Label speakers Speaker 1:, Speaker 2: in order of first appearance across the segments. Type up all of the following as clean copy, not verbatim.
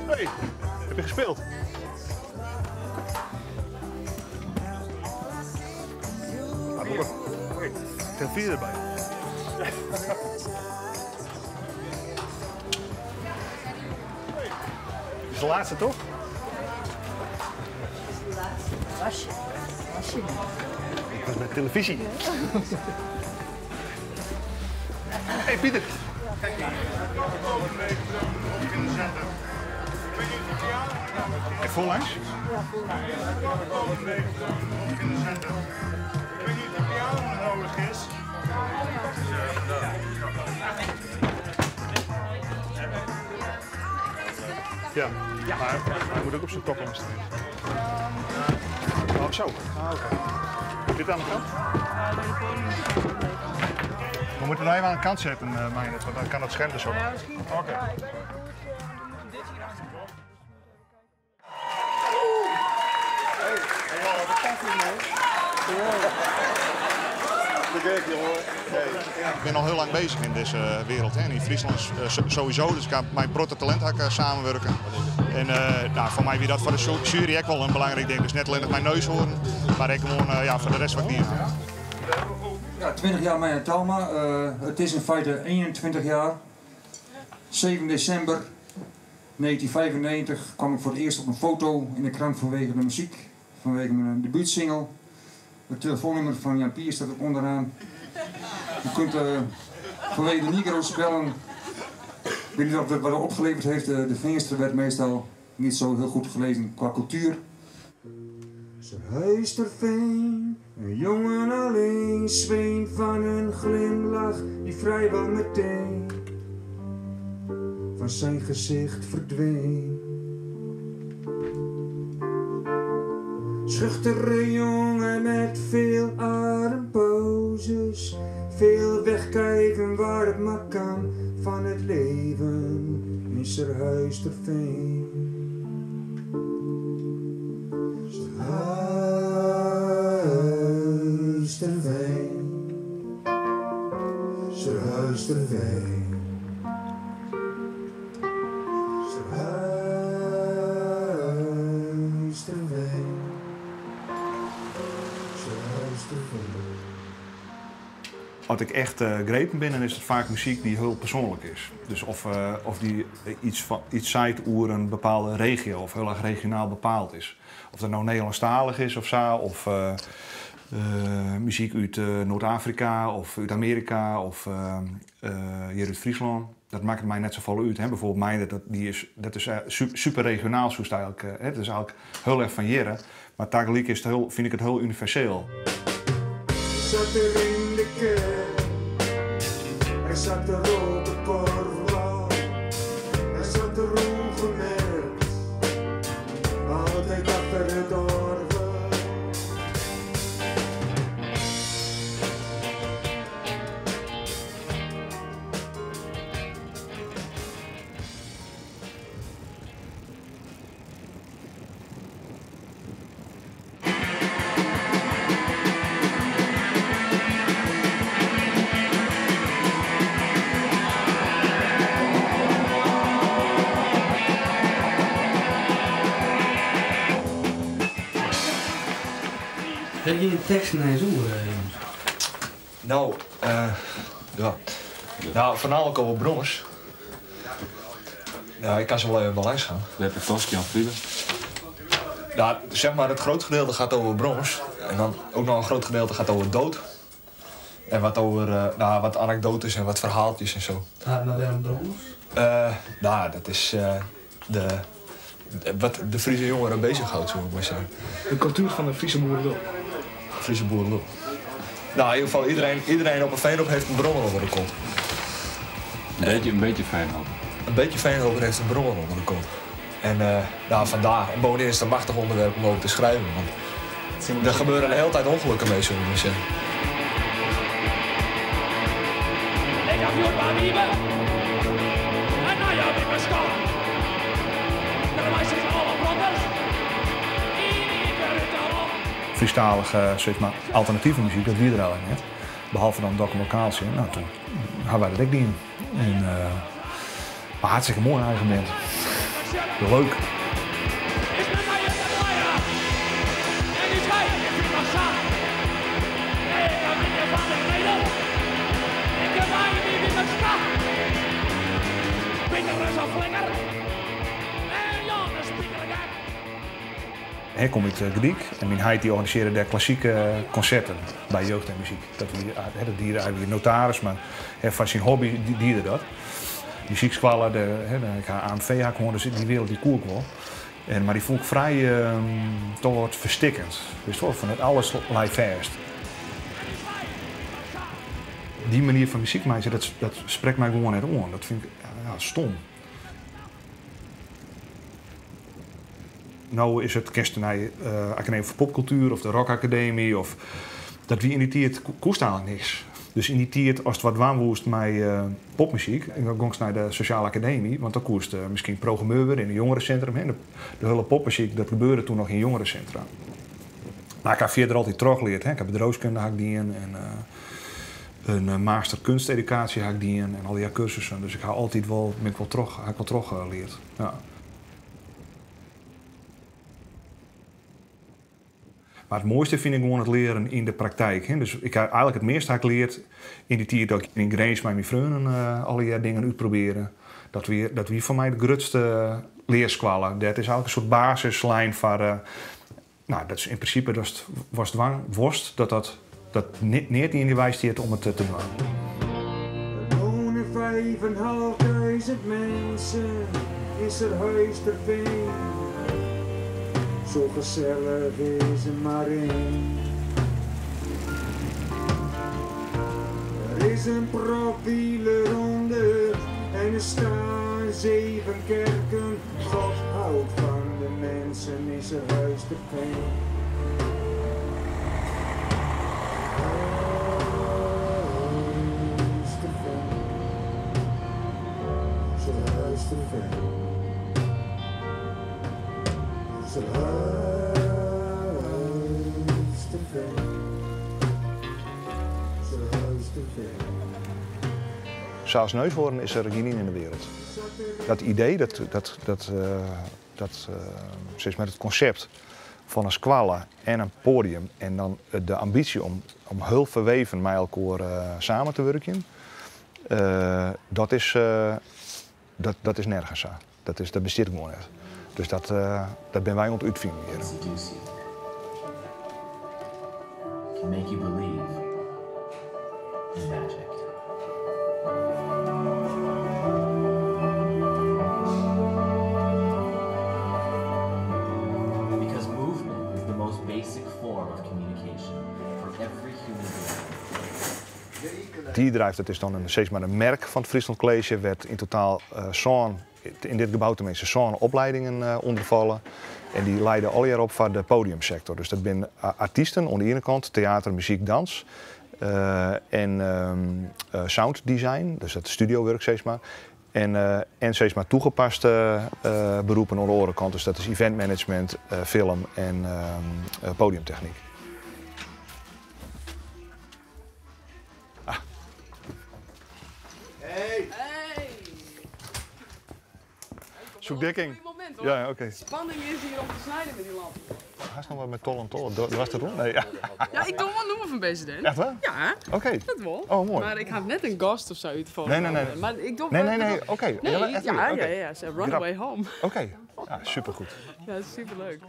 Speaker 1: Hey, heb je gespeeld? Ik heb 4 erbij. Dit is de laatste, toch?
Speaker 2: Wasje.
Speaker 1: Ik was met televisie. Hey Pieter. Hey, voorlangs?
Speaker 2: Ja, voorlangs.
Speaker 1: Ja, maar hij moet ook op zijn toppen staan. Oh, zo. Ah, oké. Dit aan de kant? We moeten nou even aan de kant zetten, Meijnerd, want dan kan het scherm dus ook. Oké. Ik ben al heel lang bezig in deze wereld, hè. In Friesland sowieso, dus ik ga mijn Protte Talent samenwerken. En nou, voor mij wie dat voor de jury ook wel een belangrijk ding. Dus net alleen nog mijn neus horen, maar ik gewoon ja, voor de rest wat niet.
Speaker 3: Ja, 20 jaar Meijnerd Talma. Het is in feite 21 jaar. 7 december 1995 kwam ik voor het eerst op een foto in de krant vanwege de muziek. Vanwege mijn debuutsingle. Het telefoonnummer van Jan Pier staat ook onderaan. Je kunt vanwege de Nigro's bellen. Ik weet niet of het wat opgeleverd heeft. De Veenster werd meestal niet zo heel goed gelezen qua cultuur. Ze Huisterveen, een jongen alleen, zweem van een glimlach die vrijwel meteen van zijn gezicht verdween. Schuchtere jongen met veel adempauzes, veel wegkijken waar het maar kan van het leven in Ser Huisterveen. Huisterveen, Ser Huisterveen, Ser Huisterveen, Ser Huisterveen.
Speaker 1: Wat ik echt grepen ben, dan is het vaak muziek die heel persoonlijk is. Dus of die iets zaait over een bepaalde regio of heel erg regionaal bepaald is. Of dat nou Nederlandstalig is of zo, of muziek uit Noord-Afrika of uit Amerika of hier uit Friesland. Dat maakt het mij net zoveel uit. Hè? Bijvoorbeeld mij, dat is super regionaal, zo eigenlijk. Het is eigenlijk heel erg van jaren, maar tegelijk is het vind ik het heel universeel.
Speaker 3: Zat er in de kerk, hij zat er op het korfblad, hij zat er ongemerkt, altijd achter het orgel.
Speaker 4: Heb je een tekst naar je zoeken, jongens?
Speaker 5: Nou, ja. Nou, voornamelijk over brons. Ja, ik kan zo wel even langs gaan.
Speaker 6: We hebben Toski aan het
Speaker 5: Nou, zeg maar, het groot gedeelte gaat over brons. En dan ook nog een groot gedeelte gaat over dood. En wat over wat anekdotes en wat verhaaltjes en zo.
Speaker 4: Gaat naar de brons?
Speaker 5: Nou, dat is wat de Friese jongeren bezighoudt, zou ik maar zeggen.
Speaker 4: De cultuur van de Friese boerenlul.
Speaker 5: Friese boerenlul. Nou, in ieder geval, iedereen op een veenhoop heeft een brommer onder de kont.
Speaker 6: Een beetje fijnhoop.
Speaker 5: Een beetje veenhoper heeft een brommer onder de kont. En nou, vandaar. En bovendien is het een machtig onderwerp om over te schrijven. Want er gebeuren de hele tijd ongelukken mee, zullen we maar zeggen. Ik heb je maar lieve. En nou ja, ik ben schot. Dan wij zitten alle brommers.
Speaker 1: Friestalige, zeg maar, alternatieve muziek, dat wie er al net. Behalve dan Dokkum Locatie. Nou, toen hadden wij dat ook niet in. En, maar hartstikke mooi eigen band. Leuk. Hij komt uit Griek en mijn heid die organiseerde daar klassieke concerten bij jeugd en muziek. Dat dierde eigenlijk notaris, maar van zijn hobby dierde dat. Muziekskwallen, ik ga AMV gewoon, dus die wereld die koel ik wel. Maar die vond ik vrij toch wat verstikkend. Dus toch van het alles live fast. Die manier van muziek maken, dat spreekt mij gewoon net aan. Dat vind ik stom. Nou is het kerstenij Academie voor Popcultuur of de Rock Academie of dat wie initieert koest eigenlijk niks. Dus initieert als het wat warm woest met popmuziek en dan gongs naar de Sociale Academie, want dan koest misschien programmeur in een jongerencentrum. De hele popmuziek dat gebeurde toen nog in jongerencentra. Maar ik heb verder altijd teruggeleerd. Ik heb bedrijfskunde had ik die in en een master kunsteducatie had ik die in en al die cursussen. Dus ik heb altijd wel teruggeleerd. Ja. Maar het mooiste vind ik gewoon het leren in de praktijk. Hè. Dus ik heb eigenlijk het meeste geleerd in die tijd dat ik in Grace met mijn vrienden alle dingen uitproberen. Dat wie voor mij de grootste leerskwallen. Dat is eigenlijk een soort basislijn van. Dat is in principe was het worst dat niet in die wijs stiert om het te doen.
Speaker 7: Er wonen 5.500 mensen is er Huisterveen. Zo gezellig is er maar één. Er is een profielenronde en er staan 7 kerken. God houdt van de mensen, is er Huisterveen. Huisterveen.
Speaker 1: Zoals Neushoorn is er geen in de wereld. Dat idee, steeds met het concept van een squalla en een podium en dan de ambitie om heel verweven met elkaar samen te werken, dat is nergens zo. Dat bestaat gewoon niet. Dus dat ben wij aan het uitvinden hier.
Speaker 8: Can make you believe in magic. Because movement is the most basic form of communication for every human being.
Speaker 1: Die drijft, dat is dan steeds maar een merk van het Friesland College, werd in totaal in dit gebouw tenminste zo'n opleidingen ondervallen. En die leiden al jaar op voor de podiumsector. Dus dat zijn artiesten aan de ene kant, theater, muziek, dans. En sounddesign, dus dat studiowerk steeds maar. En steeds maar toegepaste beroepen aan de andere kant. Dus dat is eventmanagement, film en podiumtechniek. Zoekdekking. Ja, oké.
Speaker 9: Spanning is hier om te snijden met die lamp.
Speaker 1: Hij is nog wat met tol en tol. Was dat doen? Nee, ja.
Speaker 9: Ja, ik doe wel noemen van bezig dan.
Speaker 1: Echt waar?
Speaker 9: Ja.
Speaker 1: Oké.
Speaker 9: Dat wel.
Speaker 1: Oh, mooi.
Speaker 9: Maar ik heb net een gast of zo uitvallen.
Speaker 1: Nee.
Speaker 9: Maar ik doe
Speaker 1: Nee, oké.
Speaker 9: Nee,
Speaker 1: Ja.
Speaker 9: Ja. Ze runaway home.
Speaker 1: Oké. Ja, supergoed.
Speaker 9: Ja, dat is superleuk.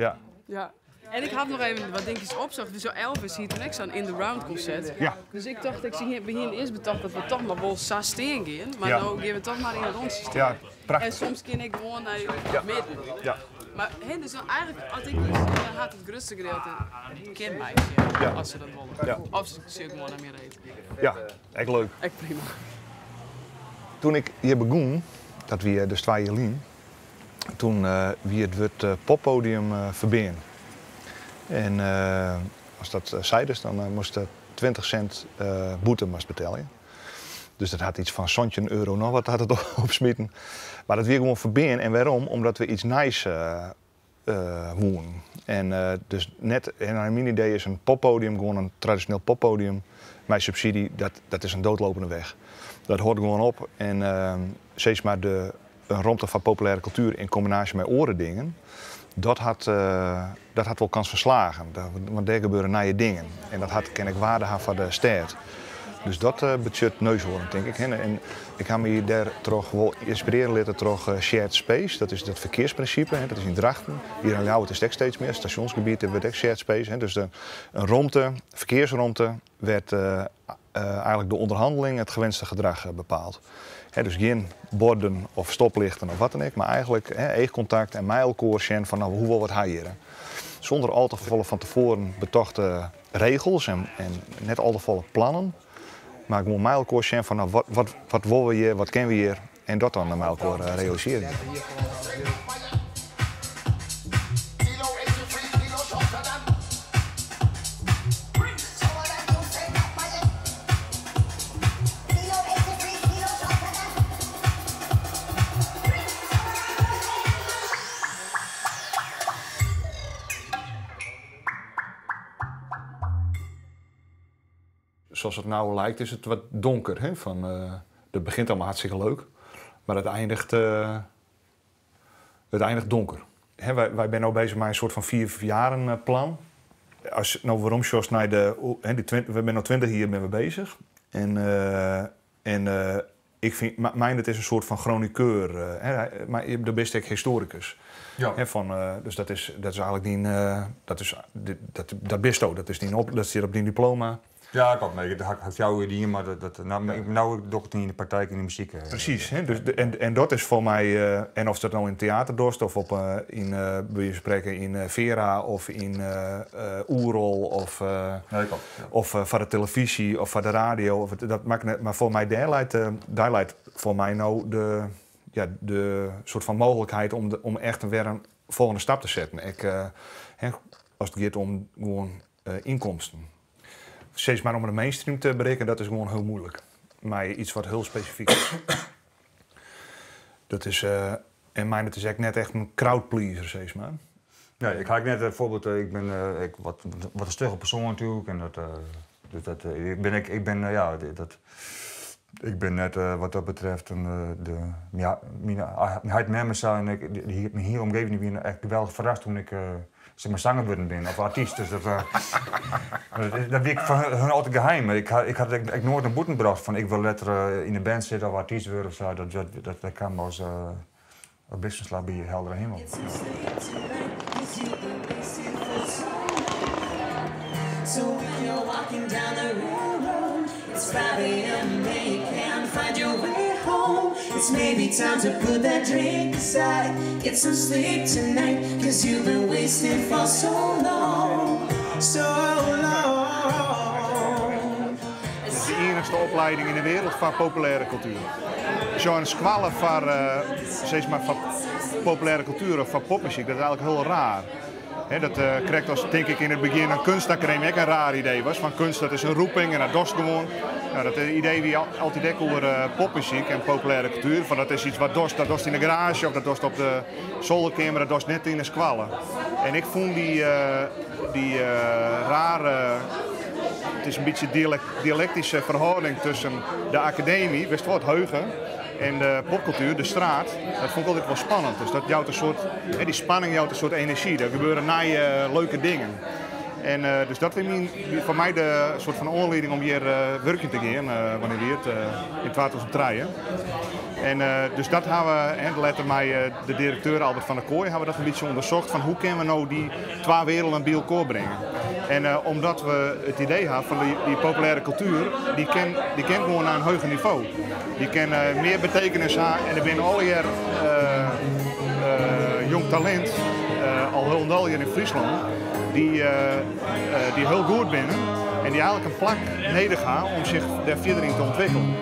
Speaker 1: Ja.
Speaker 9: En ik had nog even wat dingetjes opzocht. Dus zo Elvis hier toen ik zo'n in the round concert.
Speaker 1: Ja.
Speaker 9: Dus ik dacht, ik zie hier eerst bedacht dat we toch maar wel sa steen gaan. Maar nou gaan we toch maar in het rond staan.
Speaker 1: Ja, prachtig.
Speaker 9: En soms kan ik gewoon naar midden.
Speaker 1: Ja.
Speaker 9: Maar dus nou eigenlijk, als ik had het grootste gedeelte ken mij, als ze dat willen.
Speaker 1: Ja.
Speaker 9: Of ze gewoon naar meer eten.
Speaker 1: Ja, echt leuk.
Speaker 9: Echt prima.
Speaker 1: Toen ik hier begon, dat we de 2 jaar lang, toen wie het poppodium verbeen. En als dat zei dus, dan moest 20 cent boete betalen. Dus dat had iets van €100 nog wat had het opsmitten. Maar dat weer gewoon verbeen. En waarom? Omdat we iets nice wonen. En dus net, en mijn idee is een poppodium, gewoon een traditioneel poppodium. Mijn subsidie, dat is een doodlopende weg. Dat hoort gewoon op. En steeds maar een romte van populaire cultuur in combinatie met orendingen. Dat had wel kans verslagen. Want daar gebeuren nieuwe dingen. En dat had ken ik waarde van de stad. Dus dat budget neushoorn, denk ik. En ik ga me daar toch wel inspireren laten door shared space. Dat is het verkeersprincipe. Dat is in Drachten. Hier in Ljouwert is het steeds meer. Stationsgebied wordt ook shared space. Dus een verkeersromte werd eigenlijk door onderhandeling het gewenste gedrag bepaald. Dus geen borden of stoplichten of wat dan ook. Maar eigenlijk oogcontact en mij elkaar zien van hoe wil wat hij hier. Zonder al te volle van tevoren betochte regels en net al te volle plannen. Maar ik moet mij elkaar zien van wat willen we hier, wat kennen we hier. En dat dan met elkaar realiseren. Zoals het nou lijkt is het wat donker. Hè? Het begint allemaal hartstikke leuk, maar het eindigt donker. Hè, wij zijn nu bezig met een soort van 4 plan. Als nou waarom zoals naar we zijn nu 20 hier ben we bezig. Ik vind, het is een soort van chroniqueur, maar de beste historicus.
Speaker 3: Ja.
Speaker 1: Dus dat is eigenlijk niet, dat best ook, dat zit op die diploma.
Speaker 3: Ja, ik had mee. Dat had jou hier, maar nou doe ik het niet in de praktijk in de muziek.
Speaker 1: Precies. Hè? Dus en dat is voor mij, en of dat nou in theater doet, of wil je spreken in Vera of in Oerol of voor de televisie of voor de radio. Dat maakt net, maar voor mij daar leidt voor mij nou de soort van mogelijkheid om echt weer een volgende stap te zetten. Als het gaat om gewoon inkomsten. Steeds maar om de mainstream te bereiken, dat is gewoon heel moeilijk. Maar iets wat heel specifiek is. Dat is, en mij het is echt net echt een crowdpleaser, steeds maar.
Speaker 3: Ja, ik ga net bijvoorbeeld, ik ben wat een stugge persoon natuurlijk. En ik ben net wat dat betreft mijn members zijn, mijn hele omgeving die echt geweldig verrast toen ik zeg maar zanger worden ben of artiest. Dus dat weet ik van hun altijd geheim. Ik had nooit een boete gebracht van ik wil letter in de band zitten of artiest worden of zo. Dat kan als een businesslab bij heldere hemel. So when you're walking down the railroad, it's 5 a.m. and you can't find your way home. It's maybe time to put that drink aside, get some sleep tonight, 'cause you've been wasting for so long, so long.
Speaker 1: De enigste opleiding in de wereld van populaire cultuur. Zo'n squallen van, steeds maar van populaire cultuur of van popmuziek, dat is eigenlijk heel raar. Dat krijgt als, denk ik, in het begin een kunstacademie ook een raar idee was. Van kunst, dat is een roeping en dat dost gewoon. Nou, dat idee wie altijd ook over popmuziek en populaire cultuur. Van dat is iets wat dost, dat dost in de garage of dat dost op de zolderkamer, dat dost net in de squallen. En ik vond die rare, het is een beetje dialectische verhouding tussen de academie, wist wat Heugen, en de popcultuur, de straat, dat vond ik altijd wel spannend. Dus dat jouwt een soort, die spanning jouwt een soort energie. Er gebeuren leuke dingen. En dus dat was voor mij de soort van aanleiding om hier werken te gaan, wanneer we het in 2003. En dus dat hebben we, en later mij de directeur Albert van der Kooi, hebben we dat een beetje onderzocht van hoe kunnen we nou die 2 werelden bij elkaar brengen. En omdat we het idee hadden van die populaire cultuur, die kent gewoon naar een hoger niveau. Die kan meer betekenis hebben en er zijn al hier jong talent, al heel hier in Friesland, die heel goed binnen en die eigenlijk een plak nodig hebben om zich daar verder in te ontwikkelen.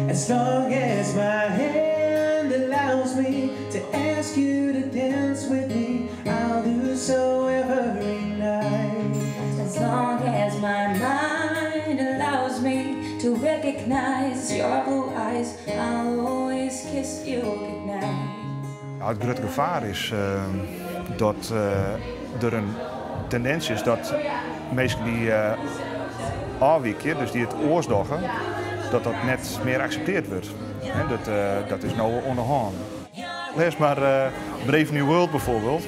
Speaker 1: As long as my hand allows me to ask you to dance with me, I'll do so every night. As long as my mind allows me to recognize your blue eyes, I'll always kiss you goodnight. Het grote gevaar is dat er een tendens is dat mensen die afwijken, dus die het oorzaken, dat net meer geaccepteerd wordt. Hè, dat is nou onderhand. Lees maar Brave New World bijvoorbeeld.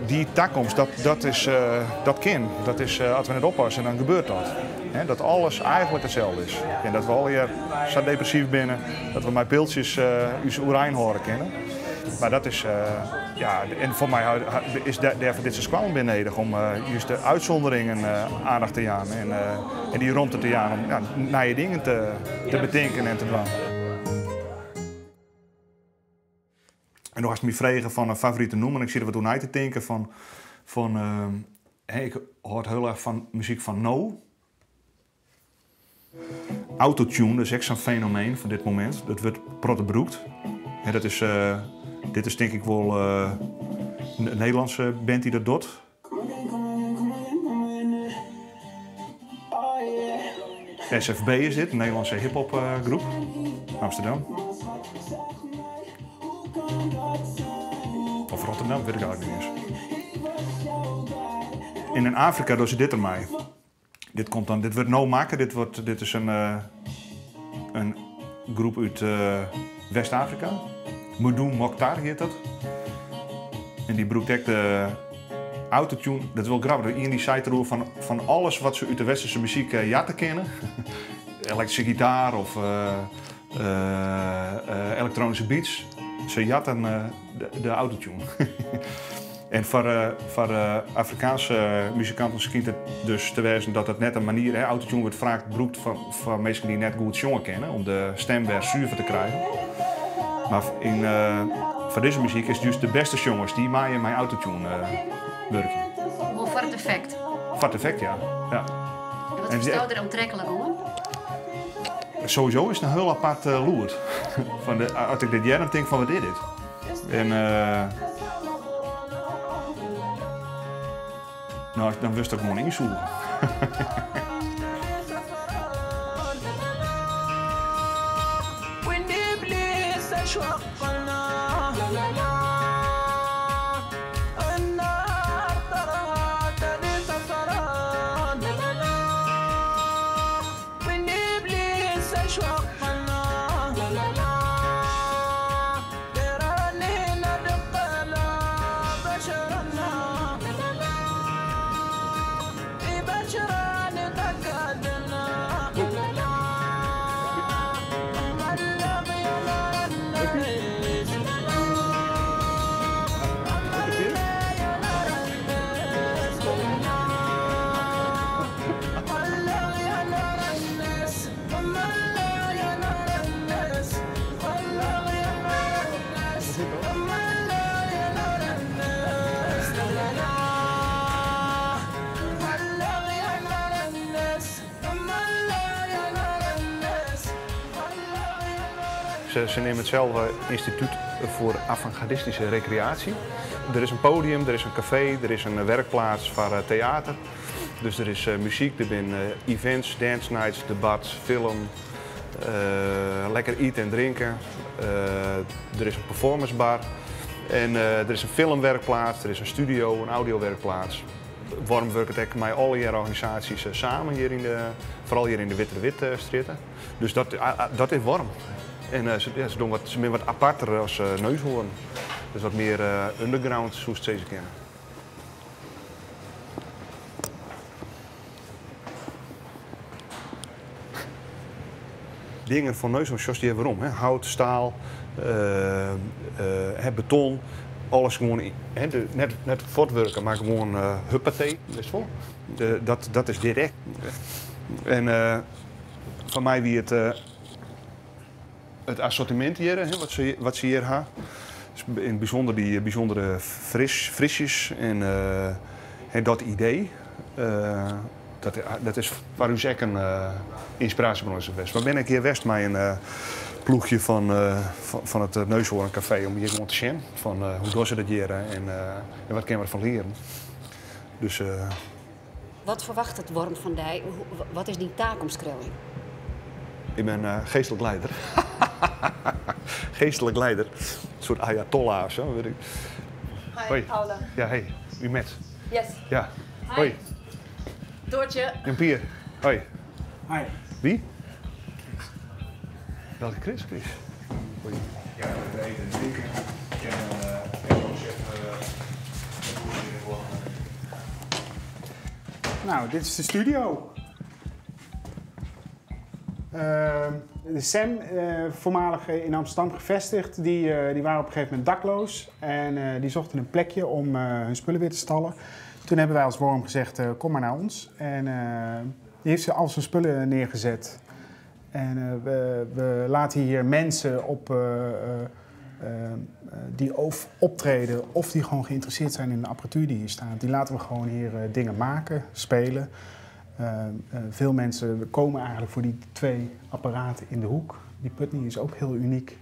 Speaker 1: Die toekomst, dat kan. Dat is, als we het oppassen, dan gebeurt dat. He, dat alles eigenlijk hetzelfde is. En dat we al hier zo depressief binnen, dat we met beeldjes ons oerijn horen kennen. Maar dat is, en voor mij is daarvoor dit soort kwam beneden om juist de uitzonderingen aandacht te jagen en die rondte te jagen om nieuwe dingen te bedenken en te doen. En nog als me vragen van een favoriete noemen, ik zie er wat toen uit te denken ik hoor heel erg van muziek van No. Autotune, dat is echt zo'n fenomeen van dit moment. Dat wordt prottenbroekt. Dit is denk ik wel een Nederlandse band die dat doet. SFB is dit, een Nederlandse hip-hop groep. Amsterdam. Of Rotterdam, weet ik eigenlijk niet eens. In Afrika doen ze dit ermee. Dit wordt No maken. Dit is een groep uit West-Afrika. Moudoum Mokhtar heet dat. En die broekt echt de autotune. Dat is wel grappig. Iemand die zei er van alles wat ze uit de westerse muziek jatten kennen. Elektrische gitaar of elektronische beats. Ze jatten de autotune. En voor Afrikaanse muzikanten schijnt het dus te wezen dat het net een manier is. Autotune wordt vaak gebruikt voor mensen die net goed zongen kennen, om de stem weer zuiver te krijgen. Maar voor deze muziek is het dus de beste jongens die maaien mijn autotune werken.
Speaker 10: Hoe voor het effect?
Speaker 1: Voor het effect, ja. En
Speaker 10: wat verstout er aantrekkelijk om?
Speaker 1: Sowieso is het een heel apart loert. Als ik dit jaar dan denk van wat is dit? En nou, dan wist ik gewoon inzoeken. Ze nemen hetzelfde instituut voor avant-gardistische recreatie. Er is een podium, er is een café, er is een werkplaats voor theater. Dus er is muziek, er zijn events, dance nights, debat, film, lekker eten en drinken. Er is een performancebar en er is een filmwerkplaats, er is een studio, een audiowerkplaats. Waarom werkt het met al die organisaties samen, vooral hier in de Witte-Wit-stritten. Dus dat is warm. En ze doen wat aparter als Neushoorn. Dus wat meer underground, zoals ze kennen. Dingen van Neushoorn, zoals die hebben we om. Hout, staal, beton. Alles gewoon, net voortwerken, maar gewoon huppatee. Dat is direct. En van mij wie het assortiment hier, wat ze hier hebben. In het bijzonder die bijzondere frisjes en dat idee. Dat is voor u zeker een inspiratiebron geweest. Maar ben ik hier west met een ploegje van het Neushoorn Café om hier gewoon te zien. Van hoe doen ze dat hier en wat kunnen we ervan leren. Dus,
Speaker 10: wat verwacht het worm van die? Wat is die taakomschrijving?
Speaker 1: Ik ben geestelijk leider. Geestelijk leider. Een soort ayatollah of zo, weet ik.
Speaker 9: Hoi, Paula.
Speaker 1: Ja, hey. U met?
Speaker 9: Yes.
Speaker 1: Ja.
Speaker 9: Hi.
Speaker 1: Hoi.
Speaker 9: Doortje.
Speaker 1: Jan Pier. Hoi.
Speaker 4: Hi.
Speaker 1: Wie? Welke Chris? Ja, de eten en drinken. En zo
Speaker 11: Nou, dit is de studio. Sam, voormalig in Amsterdam gevestigd, die waren op een gegeven moment dakloos. En die zochten een plekje om hun spullen weer te stallen. Toen hebben wij als Worm gezegd, kom maar naar ons. En die heeft al zijn spullen neergezet. En we laten hier mensen op die optreden of die gewoon geïnteresseerd zijn in de apparatuur die hier staat. Die laten we gewoon hier dingen maken, spelen. Veel mensen komen eigenlijk voor die 2 apparaten in de hoek. Die Putney is ook heel uniek.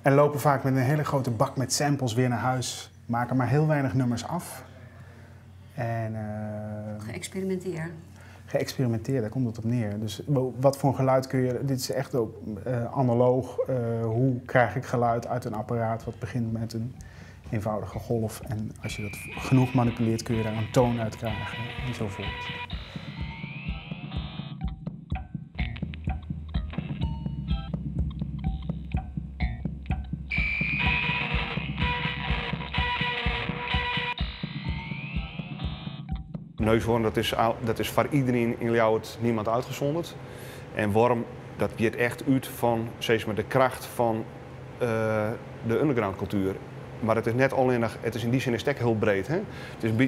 Speaker 11: En lopen vaak met een hele grote bak met samples weer naar huis. Maken maar heel weinig nummers af. En, geëxperimenteerd, daar komt het op neer. Dus wat voor geluid kun je... Dit is echt ook analoog. Hoe krijg ik geluid uit een apparaat wat begint met een eenvoudige golf. En als je dat genoeg manipuleert kun je daar een toon uit krijgen enzovoort.
Speaker 1: Neushoorn, dat is voor iedereen in Ljouwert niemand uitgezonderd. En Worm, dat gaat echt uit van zeg maar, de kracht van de underground cultuur. Maar het is net alleen nog, het is in die zin is het heel breed. Hè?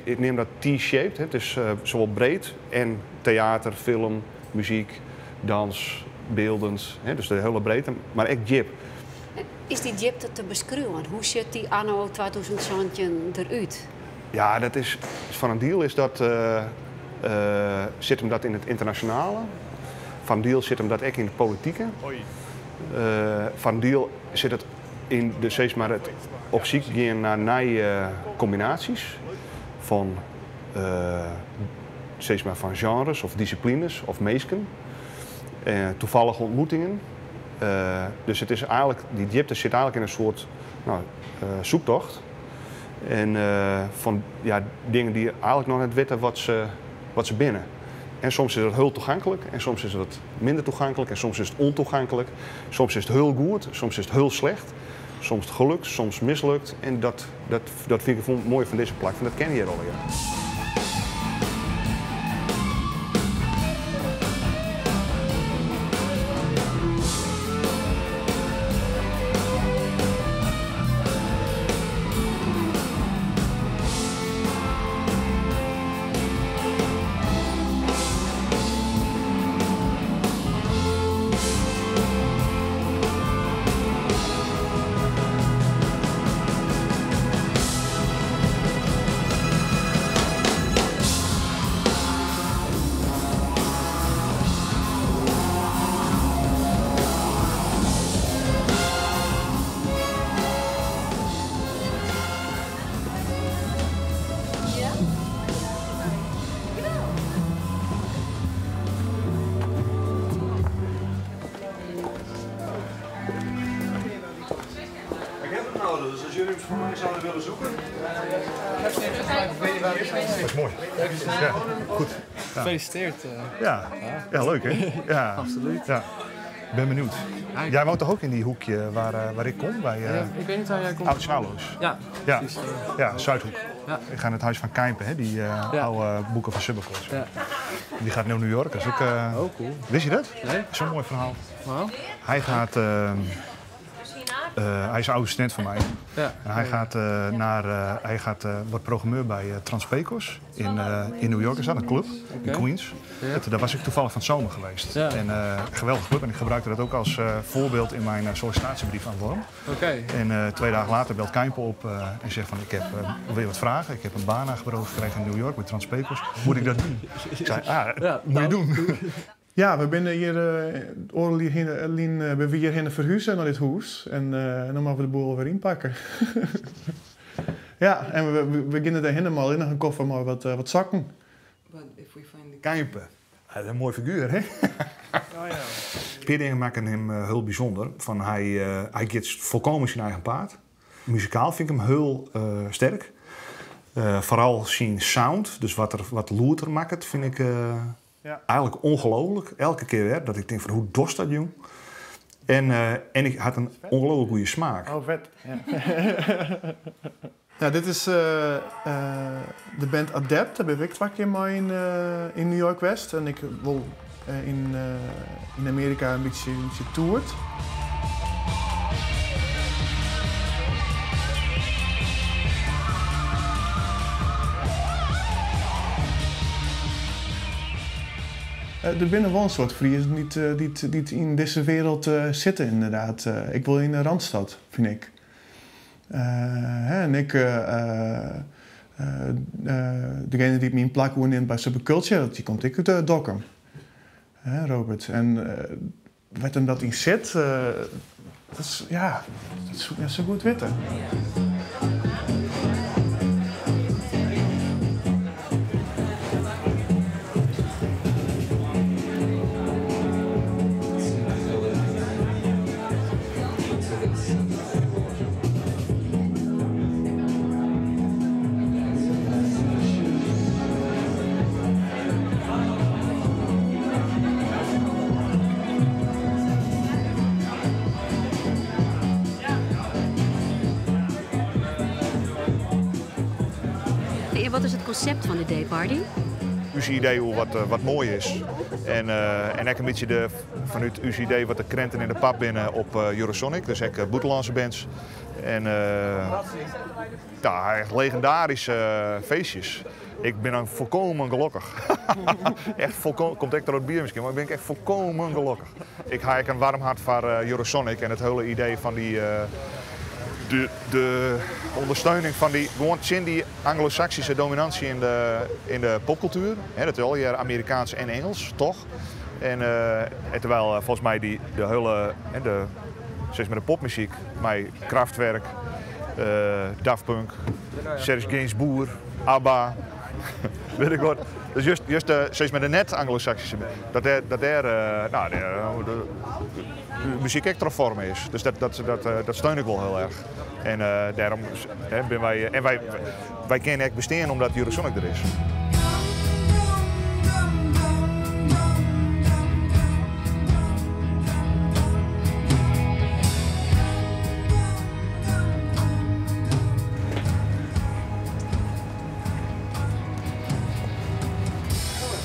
Speaker 1: Ik neem dat T-shaped, het is zowel breed en theater, film, muziek, dans, beeldend. Hè? Dus de hele breedte, maar echt jip.
Speaker 10: Is die jip te beschrijven? Hoe ziet die anno 2017 eruit?
Speaker 1: Ja, dat is, van een deel is dat, zit hem dat in het internationale. Van een deel zit hem dat ook in het politieke. Van een deel zit het in de, zeg maar, het op zoek gaan naar nieuwe combinaties van, zeg maar, van genres of disciplines of meesken. Toevallige ontmoetingen. Dus het is eigenlijk, die diepte zit eigenlijk in een soort zoektocht. En van dingen die eigenlijk nog net weten wat ze binnen. En soms is het heel toegankelijk en soms is het minder toegankelijk en soms is het ontoegankelijk. Soms is het heel goed, soms is het heel slecht. Soms het gelukt, soms mislukt. En dat vind ik mooi van deze plek, dat ken je hier al. Ja. Dus als jullie het voor mij zouden willen zoeken. Dat is mooi. Ja, goed. Ja.
Speaker 12: Gefeliciteerd.
Speaker 1: Ja, leuk hè? Ja,
Speaker 12: absoluut.
Speaker 1: Ja. Ik ben benieuwd. Jij woont toch ook in die hoekje waar ik kom? Bij,
Speaker 12: ik weet niet waar jij komt.
Speaker 1: Oud-Schouwloos.
Speaker 12: Ja,
Speaker 1: ja.
Speaker 12: Precies,
Speaker 1: ja, Zuidhoek.
Speaker 12: Ja.
Speaker 1: Ik ga naar het huis van Kijmpen, hè? Die oude boeken van Subbercross. Ja. Die gaat naar New York. Dat is ook,
Speaker 12: cool.
Speaker 1: Wist je dat?
Speaker 12: Nee.
Speaker 1: Zo'n mooi verhaal.
Speaker 12: Wow.
Speaker 1: Hij gaat... hij is een oude student van mij.
Speaker 12: Ja.
Speaker 1: En hij wordt programmeur bij Transpecos in New York. Is dat een club in Queens. Ja. Daar was ik toevallig van het zomer geweest. Ja. En geweldige club. En ik gebruikte dat ook als voorbeeld in mijn sollicitatiebrief aan Worm.
Speaker 12: Okay.
Speaker 1: En 2 dagen later belt Kijmpen op en zegt van wil je wat vragen? Ik heb een baan aangeboden gekregen in New York met Transpecos. Moet ik dat doen? Ik zei, moet je doen.
Speaker 13: Ja, we zijn hier hier verhuizen naar dit huis en dan mogen we de boel weer inpakken. Ja, en we beginnen daar helemaal in een koffer maar wat zakken.
Speaker 1: Kijmpen, dat is een mooi figuur, hè?
Speaker 12: Oh, ja.
Speaker 1: Paar dingen maken hem heel bijzonder. Van hij gaat volkomen zijn eigen paard. Muzikaal vind ik hem heel sterk. Vooral zijn sound, dus wat loerter maakt, vind ik
Speaker 13: Ja.
Speaker 1: Eigenlijk ongelooflijk, elke keer weer. Dat ik denk van, hoe dorst dat, jong? En ik had een ongelooflijk goede smaak.
Speaker 13: Oh, vet. Ja. Ja, dit is de band Adept. Daar ben ik 2 keer mee in New York West. En ik wil in Amerika een beetje toert. Er binnen wel een soort Friers die in deze wereld zitten, inderdaad. Ik wil in de Randstad, vind ik. En ik, degene die me in plak woont bij Subculture, die komt ik uit Dokkum. Robert. En wat hem dat in zit, dat is, ja, dat is zo goed weten.
Speaker 10: Wat is het concept van de dayparty?
Speaker 1: Uw idee hoe wat mooi is. En ook een beetje vanuit uw idee wat de krenten in de pap binnen op Eurosonic. Dus ook buitenlandse bands. En ja, echt legendarische feestjes. Ik ben dan volkomen gelukkig. Echt volkomen, komt echt door het bier misschien, maar ik ben echt volkomen gelukkig. Ik ga een warm hart voor Eurosonic en het hele idee van die... De ondersteuning van die Anglo-Saxische dominantie in de popcultuur. Dat is al hier Amerikaans en Engels, toch? En terwijl volgens mij de hele, steeds met de popmuziek, met Kraftwerk, Daft Punk, Serge Gainsbourg, ABBA, weet ik wat. Dus juist steeds met de net Anglo-Saxische, de muziek extra vorm is. Dus dat steun ik wel heel erg. En daarom ben wij, en wij kunnen echt bestaan omdat Eurosonic er is.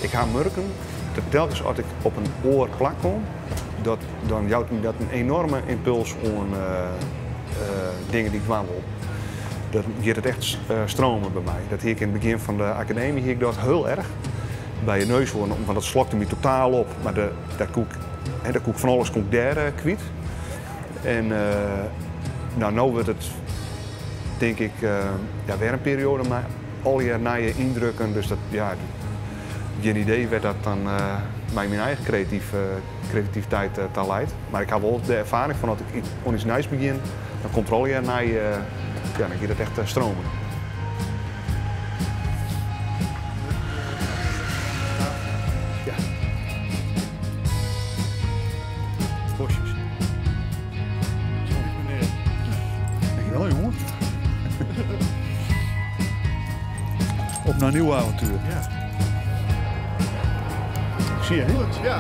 Speaker 1: Ik ga merken dat telkens als ik op een oor plak kom, dan jouwt me dat een enorme impuls om dingen die ik wandel. Dat gaat het echt stromen bij mij. Dat hier ik in het begin van de academie hier ik dat heel erg. Bij je neus worden, want dat slokte me totaal op. Maar daar koek van alles daar kwijt. En nou wordt het, denk ik, weer een periode maar al je nieuwe indrukken. Dus dat, ja, geen idee werd dat dan bij mijn eigen creativiteit te leidt. Maar ik heb wel de ervaring van dat ik iets nieuws begin, dan controleer je naar je, dan gaat het echt stromen. Ja. Bosjes. Dankjewel, jongen. Op naar een nieuw avontuur.
Speaker 13: Ja.
Speaker 1: Zie je, hè?
Speaker 13: Goed, ja.